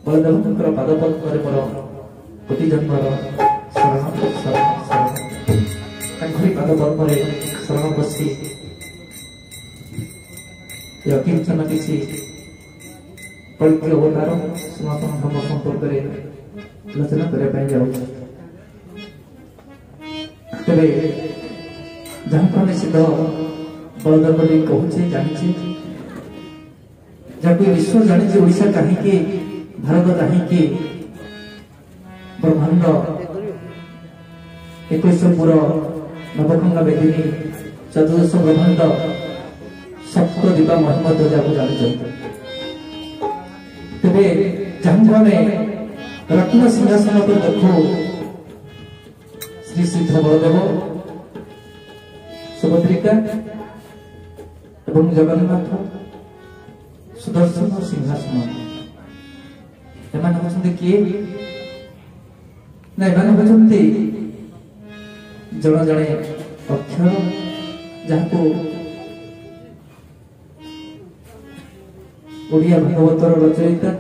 बलदेवଙ୍କର ପାଦପଦ୍ମରେ ମୋର କୋଟି ଜନ୍ମର ଶରଣ ଶରଣ ଶରଣ ତାଙ୍କରି ପାଦପଦ୍ମରେ ଶରଣ ବସି ଅକିଞ୍ଚନ କିଛି ପବିତ୍ର ଅବତାର ସନାତନ ଧର୍ମ ସମ୍ପର୍କରେ ଆଲୋଚନା କରିବା ପାଇଁ ଯାଉଛି। ତେବେ ଯାହାକୁ ଆମେ ସିଦ୍ଧ ବଳଦେବ ବୋଲି କହୁଛେ ଜାଣିଛେ, ଯାହାକୁ ବିଶ୍ୱ ଜାଣିଛେ ଓଡ଼ିଶା କାହିଁକି, ଭାରତ କାହିଁକି, ବ୍ରହ୍ମାଣ୍ଡ 21 ପୁର ନବଖଣ୍ଡ ବେଦିନୀ ଚତୁର୍ଦଶ ବ୍ରହ୍ମାଣ୍ଡ ସପ୍ତ ଦିବା ମହିମତ ଯାହାକୁ ଜାଣିଛନ୍ତି। ତେବେ ଯାହାକୁ ଆମେ ରତ୍ନ ସିଂହାସନ ଉପରେ ଦେଖୁ ଶ୍ରୀ ସିଦ୍ଧ ବଳଦେବ, ସୁଭଦ୍ରିକା ଏବଂ ଜଗନ୍ନାଥ ସୁଦର୍ଶନ ସିଂହାସନ, ଏମାନେ ହେଉଛନ୍ତି କିଏ ନା ଏମାନେ ହେଉଛନ୍ତି ଜଣେ ଜଣେ ଅକ୍ଷର, ଯାହାକୁ ଓଡ଼ିଆ ଭାଗବତର ରଚୟିତା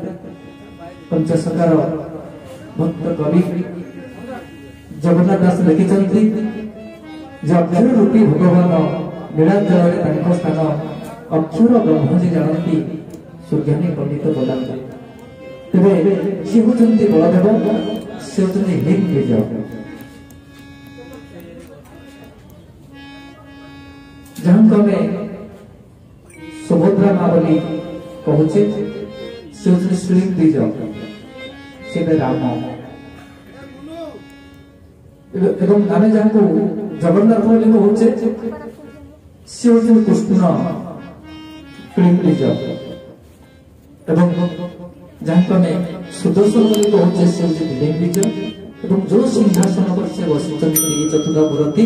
ପଞ୍ଚସଖାର ଭକ୍ତ କବି ଜଗନ୍ନାଥ ଦାସ ଲେଖିଛନ୍ତି ଯେ ଅକ୍ଷର ରୂପୀ ଭଗବାନ ନୀଳାଞ୍ଚଳରେ ତାଙ୍କ ସ୍ଥାନ ଅକ୍ଷର ବ୍ରହ୍ମ ଯେ ଜାଣନ୍ତି ସୁଜ୍ଞାନୀ ପଣ୍ଡିତ ବୋଲାନ୍ତି। ତେବେ ସେ ହେଉଛନ୍ତି ବଳଦେବ, ସେ ହେଉଛନ୍ତି ହିମ୍ ବୀଜ। ଯାହାଙ୍କୁ ଆମେ ସୁଭଦ୍ରା ମା ବୋଲି କହୁଛେ, ସେ ହେଉଛନ୍ତି ଶ୍ରୀ ବୀଜ, ସେ ରାମ। ଏବଂ ଆମେ ଯାହାକୁ ଜଗନ୍ନାଥ ବୋଲି କହୁଛେ, ସେ ହେଉଛନ୍ତି କୃଷ୍ଣ ବୀଜ। ଏବଂ ଯାହାକୁ ଆମେ ସୁଦର୍ଶନ ବୋଲି କହୁଛେ, ସେ ହେଉଛନ୍ତି ବୀଜ। ଏବଂ ଯୋଉ ସିଂହାସନ ଉପରେ ସେ ବସିଛନ୍ତି ଚତୁର୍ଦ୍ଧା ମୂରତି,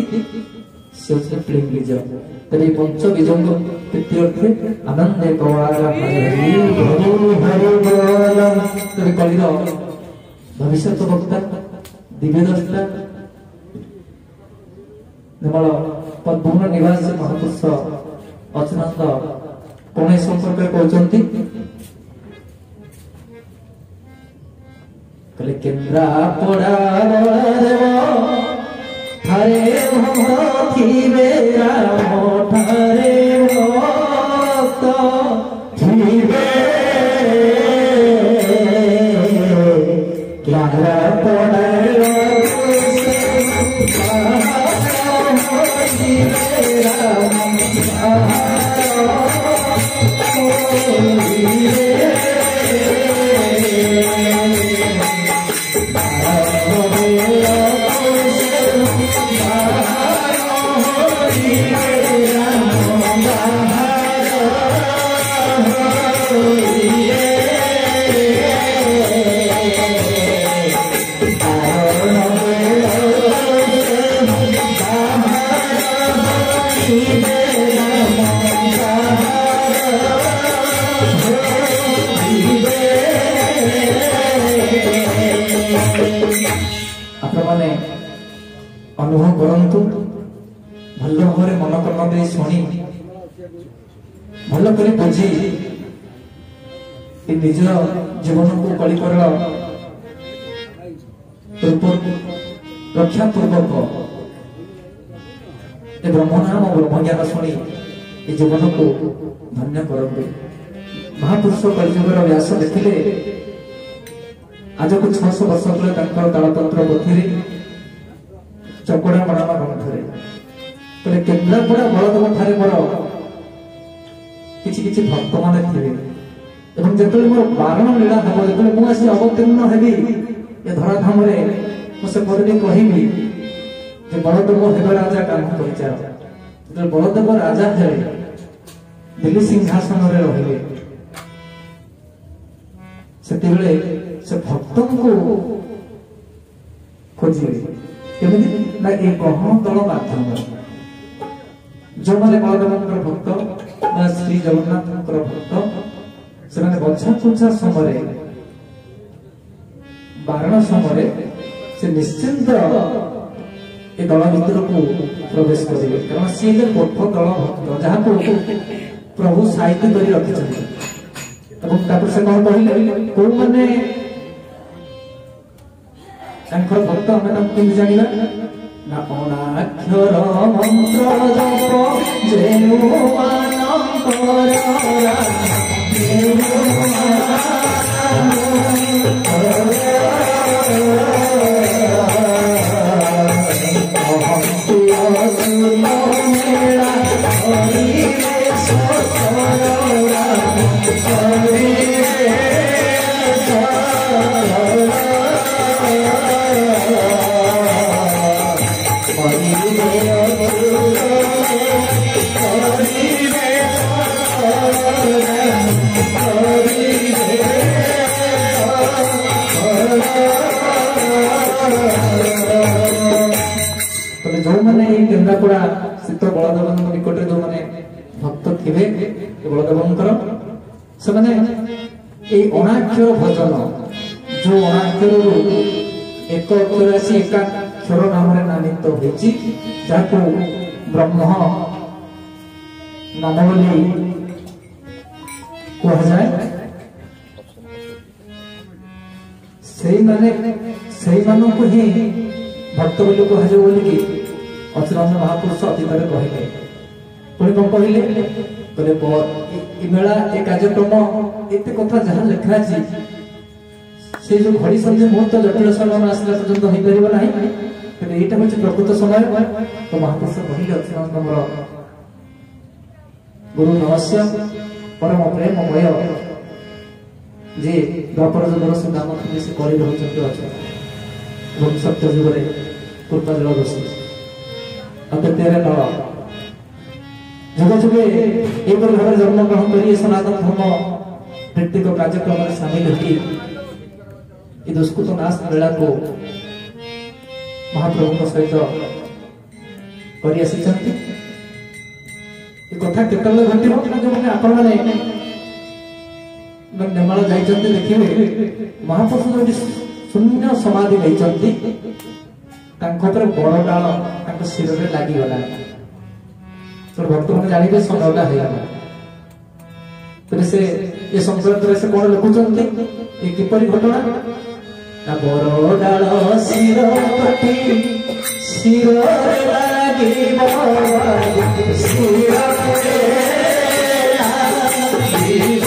ସେ ହେଉଛନ୍ତି ବୀଜ। ତେବେ এই পঞ্চ বীজঙ্গ তৃতীয়র্থে আনন্দে পওয়ার তবে কলির ভবিষ্যৎ বক্তা দিব্যদ্রষ্টা নির্মল পদ্মভূম নিবাসী মহাপুরুষ অচ্ୟୁତାନନ୍ଦ କୌଣସି ସମ୍ପର୍କରେ କହୁଛନ୍ତି, କହିଲେ କେନ୍ଦ୍ରାପଡ଼ା ଠାରେ ଥିବେ ରାମ, ଠାରେ ଭକ୍ତ ଥିବେ, କେନ୍ଦ୍ରାପଡ଼ା ଆପଣମାନେ ଅନୁଭବ କରନ୍ତୁ, ଭଲ ଭାବରେ ମନ କର୍ମ ଦେଇ ଶୁଣି ଭଲ କରି ବୁଝି ନିଜ ଜୀବନକୁ କଳିକର ରକ୍ଷା ପୂର୍ବକ ଏ ବ୍ରହ୍ମନାମ ବ୍ରହ୍ମଜ୍ଞାନ ଶୁଣି ଏ ଜୀବନକୁ ଧନ୍ୟ କରନ୍ତୁ। ମହାପୁରୁଷ କଳିଯୁଗର ବ୍ୟାସ ଦେଖିଲେ ଆଜକୁ 600 ବର୍ଷ ତଳେ ତାଙ୍କର ତାଳପତ୍ର ପୋଥିରେ ଚକଡ଼ା ମଡ଼ାମା ଗ୍ରନ୍ଥରେ କହିଲେ କେନ୍ଦ୍ରାପଡ଼ା ବଳଦେବ ଠାରେ ମୋର କିଛି କିଛି ଭକ୍ତମାନେ ଥିବେ ଏବଂ ଯେତେବେଳେ ମୋର ବାରଣ ଲୀଳା ହବ, ଯେତେବେଳେ ମୁଁ ଆସି ଅବତୀର୍ଣ୍ଣ ହେବି ଏ ଧରାଧାମରେ, ମୁଁ ସେ ପଦଟି କହିବି ଯେ ବଳଦେବ ହେବେ ରାଜା କାମ କରିଚାର। ଯେତେବେଳେ ବଳଦେବ ରାଜା ହେବେ, ଦିଲ୍ଲୀ ସିଂହାସନରେ ରହିବେ, ସେତେବେଳେ ସେ ଭକ୍ତଙ୍କୁ ଖୋଜିବେ। କେମିତି ନା ଏ ଗହଣ ଦଳ ମାଧ୍ୟମରେ ଯୋଉମାନେ ବଳଦେବଙ୍କର ଭକ୍ତ ବା ଶ୍ରୀ ଜଗନ୍ନାଥଙ୍କର ଭକ୍ତ, ସେମାନେ ବଛା କୁଛା ସମୟରେ, ବାରଣ ସମୟରେ ସେ ନିଶ୍ଚିନ୍ତ ଏ ଦଳ ଭିତରକୁ ପ୍ରବେଶ କରିବେ। କାରଣ ସିଏ ଯେ କୋଠ ଦଳ ଭକ୍ତ ଯାହାକୁ ପ୍ରଭୁ ସାଇତି କରି ରଖିଛନ୍ତି। ଏବଂ ତାପରେ ସେ କଣ କହିଲେ, କୋଉମାନେ ତାଙ୍କର ଭକ୍ତ ଆମେ ତାଙ୍କୁ କେମିତି ଜାଣିବା ନା ଅଣାକ୍ଷର ମନ୍ତ୍ର ଜପ ଯୋଉମାନେ ଏଇ କେନ୍ଦ୍ରାପଡ଼ା ସ୍ଥିତ ବଳଦେବଙ୍କ ନିକଟରେ ଯୋଉମାନେ ଭକ୍ତ ଥିବେ ବଳଦେବଙ୍କର, ସେମାନେ ଏଇ ଅଣାକ୍ଷର ଭଜନ, ଯୋଉ ଅଣାକ୍ଷରରୁ ଏକ ଅକ୍ଷର ଆସି ଏକାକ୍ଷର ନାମରେ ନାମିତ ହୋଇଛି, ଯାହାକୁ ବ୍ରହ୍ମ ନାମ ବୋଲି କୁହାଯାଏ, ସେଇମାନଙ୍କୁ ହିଁ ଭକ୍ତ ବୋଲି କୁହାଯିବ ବୋଲିକି ଅଚ୍ୟୁତାନନ୍ଦ ମହାପୁରୁଷ ଅତୀତରେ କହିଲେ। ପୁଣି କଣ କହିଲେ, ଏ ମେଳା ଏ କାର୍ଯ୍ୟକ୍ରମ ଏତେ କଥା ଯାହା ଲେଖା ଅଛି, ସେ ଯୋଉ ଘଡ଼ି ସନ୍ଧି ମୁହୂର୍ତ୍ତ ଜଟିଳ ସମୟ ଆସିଲା ପର୍ଯ୍ୟନ୍ତ ହେଇପାରିବ ନାହିଁ, କିନ୍ତୁ ଏଇଟା ହଉଛି ପ୍ରକୃତ ସମୟ। ତ ମହାପୁରୁଷ କହିଲେ ଅଚ୍ୟୁତାନନ୍ଦଙ୍କର ଗୁରୁ ନମସ୍ୟ ପରମ ପ୍ରେମମୟ ଯେ ଦ୍ୱାପର ଯୁଗର ସୁଦାମ ସେ କରି ରହୁଛନ୍ତି ଅଛନ୍ତି ଏବଂ ସତ୍ୟ ଯୁଗରେ ପୂର୍ବାଜଳ ଦୋଷୀ ଅଦ୍ୱିତୀୟରେ ନଳ ଯୁଗ ଯୁଗେ ଏପରି ଭାବରେ ଜନ୍ମଗ୍ରହଣ କରି ସନାତନ ଧର୍ମ ଭିତ୍ତିକ କାର୍ଯ୍ୟକ୍ରମରେ ସାମିଲ ହୋଇ ଏ ଦୁଷ୍କୃତ ନାଶ ମେଳାକୁ ମହାପ୍ରଭୁଙ୍କ ସହିତ କରି ଆସିଛନ୍ତି। ଏ କଥା କେତେବେଳେ ଘଟିବ ନା ଯୋଉମାନେ ଆପଣମାନେ ନେମାଳ ଯାଇଛନ୍ତି ଦେଖିବେ, ମହାପୁରୁଷ ଯୋଉଠି ଶୂନ୍ୟ ସମାଧି ନେଇଛନ୍ତି, ତାଙ୍କ ଉପରେ ବଡ ଡାଳ ତାଙ୍କ ଶିରରେ ଲାଗିଗଲା। ଭକ୍ତମାନେ ଜାଣିବେ ସମୟଟା ହେଇଗଲା। ତେବେ ସେ ଏ ସଂକ୍ରାନ୍ତରେ ସେ କଣ ଲେଖୁଛନ୍ତି, ଏ କିପରି ଘଟଣା ନା ବଡ ଡାଳ ଶିର ପଟି ଶିରରେ ଲାଗିବ, ଶିରରେ ଲାଗିବ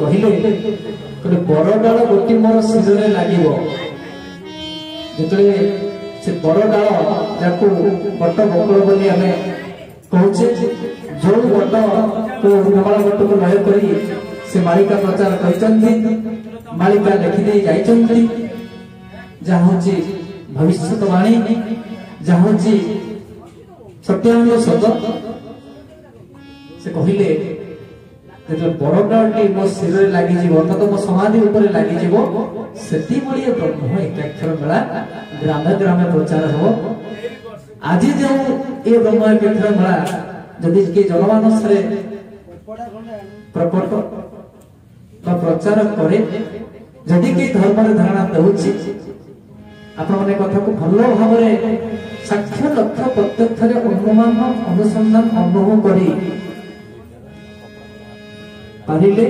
କହିଲେ ବଡ ଡାଳ ଗୋଟି ମୋର ଶିରରେ ଲାଗିବ। ଯେତେବେଳେ ସେ ବଡ ଡାଳ ଯାକୁ ବଟ ବକଳ ବୋଲି ଆମେ କହୁଛେ, ଯୋଉ ବଟକୁ ନେମାଳ ବଟକୁ ଲୟ କରି ସେ ମାଳିକା ପ୍ରଚାର କରିଛନ୍ତି, ମାଳିକା ଲେଖିଦେଇ ଯାଇଛନ୍ତି, ଯାହା ହଉଛି ଭବିଷ୍ୟତବାଣୀ, ଯାହା ହଉଛି ସତ୍ୟାନନ୍ଦ ସତ। ସେ କହିଲେ ଯେତେବେଳେ ବଡ ଡାଳଟି ମୋ ଶିରରେ ଲାଗିଯିବ, ଅର୍ଥାତ ମୋ ସମାଧି ଉପରେ ଲାଗିଯିବ, ସେତିଭଳି ବ୍ରହ୍ମ ଏକାକ୍ଷର ମେଳା ଗ୍ରାମେ ଗ୍ରାମେ ପ୍ରଚାର ହେବ। ଆଜି ଯେଉଁ ଏ ବ୍ରହ୍ମ ଏକାକ୍ଷର ମେଳା ଯଦି କିଏ ଜନମାନସରେ ପ୍ରକଟ ବା ପ୍ରଚାର କରେ, ଯଦି କିଏ ଧର୍ମରେ ଧାରଣା ଦେଉଛି, आपण माने कथा को भलो भाबरे साक्ष्य लक्ष्य प्रत्यक्ष अनुमान अनुसंधान अनुभव करी पारिले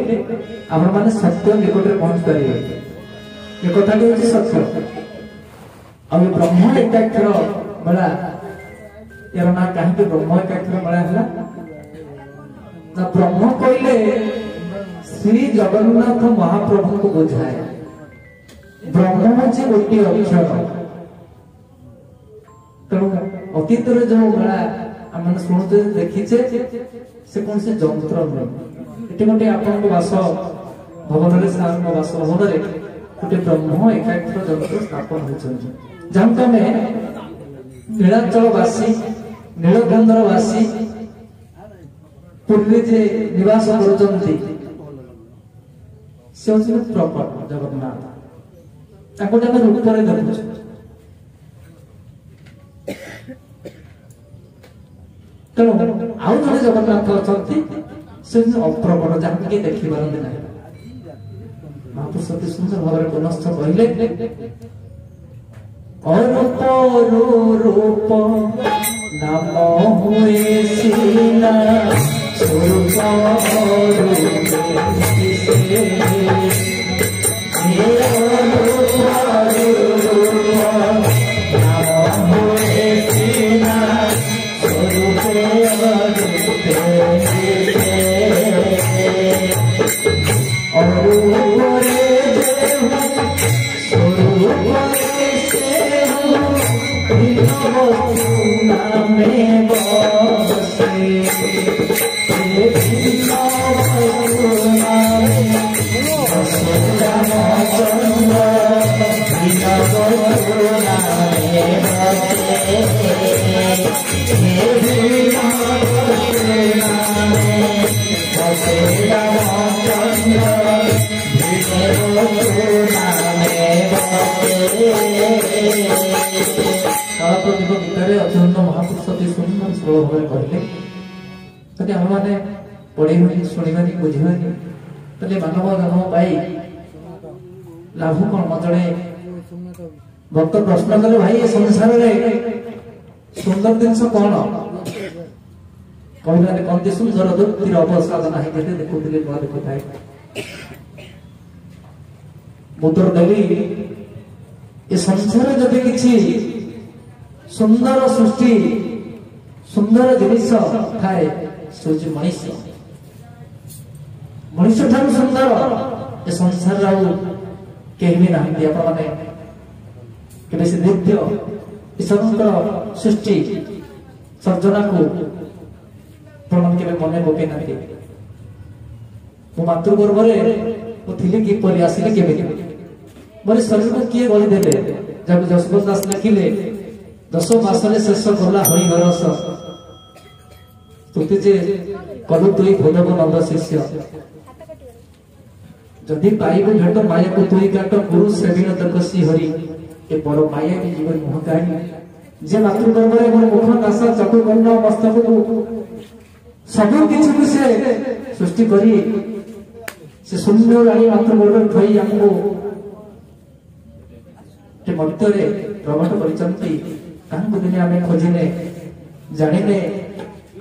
आपण माने सत्य निकट रे पहुंच पारिबे। ये कथा के होची सत्य। अब ब्रह्म एकाक्षर बड़ा यार ना कहीं के ब्रह्म एकाक्षर बड़ा है ना ब्रह्म कहले श्री जगन्नाथ महाप्रभु को बुझाए। ब्रह्म होची गोटी अक्षर तेणु अतीत जो बड़ा आम शुणुचे देखीचे से कौन से जंत्र नुहे ये गोटे आपण बास भवन बास भवन गोटे ब्रह्म एकाक्षर जंत्र स्थापन होती जहाँ आम नीलाचलवासी नीलकंदरवासी पूर्वी जे निवास करते से प्रकट जगन्नाथ रूप देखु तेणु आउ जड़े जगन्नाथ अच्छा से अप्रकट जहाँ कि देखी पारती ना महापुरुष अति सुंदर भाव में पुनश्च कहले अरूप रूप नाम हुए सीना स्वरूप अत्यंत महापुरुष सुंदर सरल भाव कहले तभी आम मैंने पढ़ेबानी शुणवानी बुझानी तले मानव जन्म पाई लाभ कौन जड़े भक्त प्रश्न कले भाई संसार में सुंदर जिनस कौन कहने कौन सुंदर दुखी अवसाद ना देखुले नुआ देखु थाए मुतर देवी ये संसार जब किसी सुंदर सृष्टि सुंदर जिनिस थाए सूर्य मनुष्य मनुष्य ठार सुंदर ये संसार कहीं भी ना से दिव्य ईश्वर सृष्टि सर्जना को प्रणाम के मन पकई ना मो मातृगर्भ थी किपर आसिले के मोर शरीर को किए गढ़ीदे जब जशवंत दास लिखिले 10 मास शेष गला हरिहरस स्तुति जे कलु तुई भोदव नंद शिष्य जदि पाइबु भेट माया को तुई काट गुरु सेविन तक हरि ए बड़ माया के जीवन मुह कहानी जे मातृगर्भ में मोर मुख नासा चतु कर्ण मस्तक को सब किसी को से सृष्टि करी से शून्य राणी मातृगर्भ थई हमको मध्य प्रकट करचंती दिने आम खोजने जानिने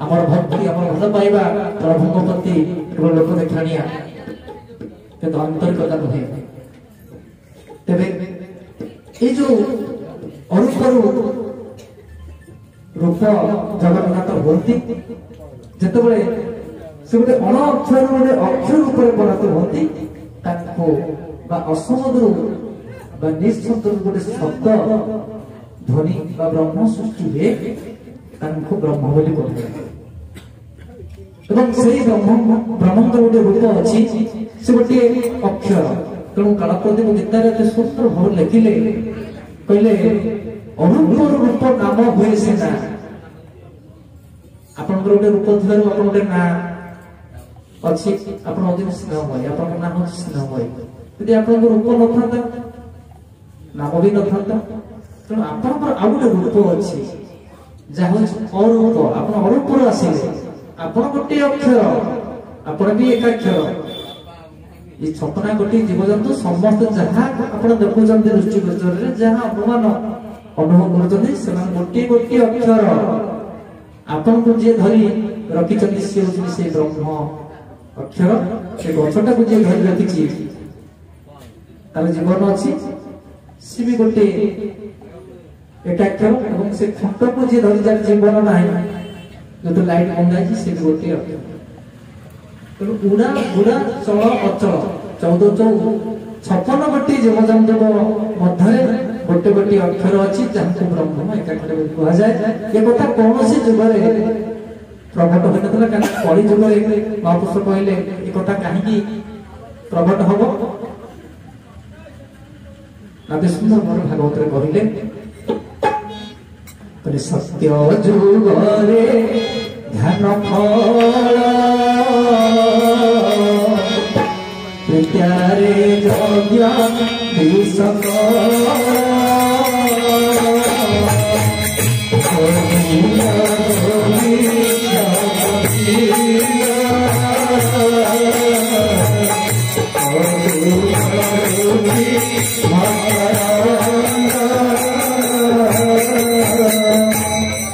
आमर भक्ति आम भल पाइबा प्रभु प्रति लोक देखाणिया तो आंतरिकता नुहे तेरे ये जो अरूप रूप जगन्नाथ होती जिते से गोटे अण अक्षर गोटे अक्षर रूप परिणत होती असमद्रु निशब्द गोटे शब्द ध्वनि ब्रह्म सृष्टि हुए ब्रह्म बोली कहते ब्रह्म गोटे रूप अच्छी से गोटे अक्षर तेणु कालप्रदीप गीतार सुंदर भाव लिखिले कहले अरूप रूप नाम हुए सीना आप गोटे रूप थी गोटे ना अच्छी आप स्नेहमय आप ना हूँ स्नेहमय यदि आप रूप न था नाम भी न था तेणु आप गोटे रूप अच्छी जहाँ अरूप आप अरूप आसिले आप गोटे अक्षर आप भी एकाक्षर ये छपना गोटी जीवजंतु समस्त जहाँ आप देखुं दृष्टिगोचर जहाँ अपमान अनुभव कर गोटे गोटे अक्षर आपन को जी धरी रखी सी हूँ से ब्रह्म अक्षर से गछटा को जी धरी रखी तार जीवन अच्छी सी भी गोटे एक अक्षर और से खुंट को जी धरी जार जीवन ना जो लाइट बंधा सी भी गोटे अक्षर तेणु उड़ा उड़ा चल अचल 1456 गोटी जीवजंतु मध्य गोटे गोटे अक्षर अच्छी जहाँ ब्रह्म एकाक्षर कह जाए ये कथा कौन सी जुगे प्रकट होता कहीं कली जुगे महापुरुष कहले ये कथा कहीं प्रकट हम आदि सुंदर मोर भागवत कहले सत्य जुगरे ध्यान फल प्रीत्यारे यज्ञ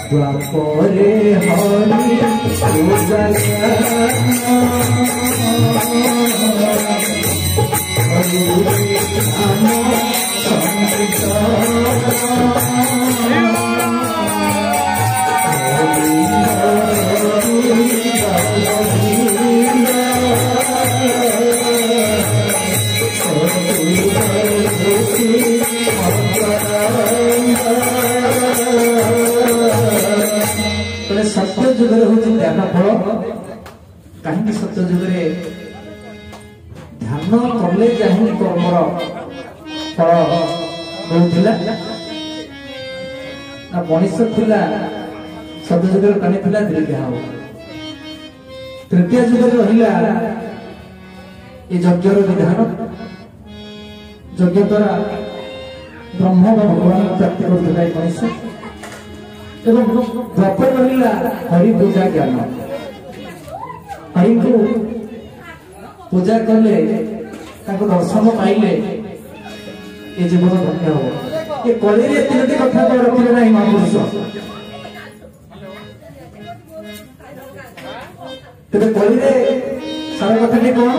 द्वापरे हरि सत्य जुगे हूँ ध्यान फल कहीं सत्य जुगे ध्यान कले जहाँ कर्मर फल मिलूला ना मनीष था सत्य जुगे कहीं था दीर्घा तृतीय जुगे रहा ये यज्ञर विधान यज्ञ द्वारा ब्रह्म भगवान प्राप्ति कर मनीष एवं द्वापर रहा हरि पूजा ज्ञान हरि को पूजा कले दर्शन पाइले ये जीवन धन्य हो ये कली तीन कथा तो रखिले ना महापुरुष तेरे कली सारा कथा कौन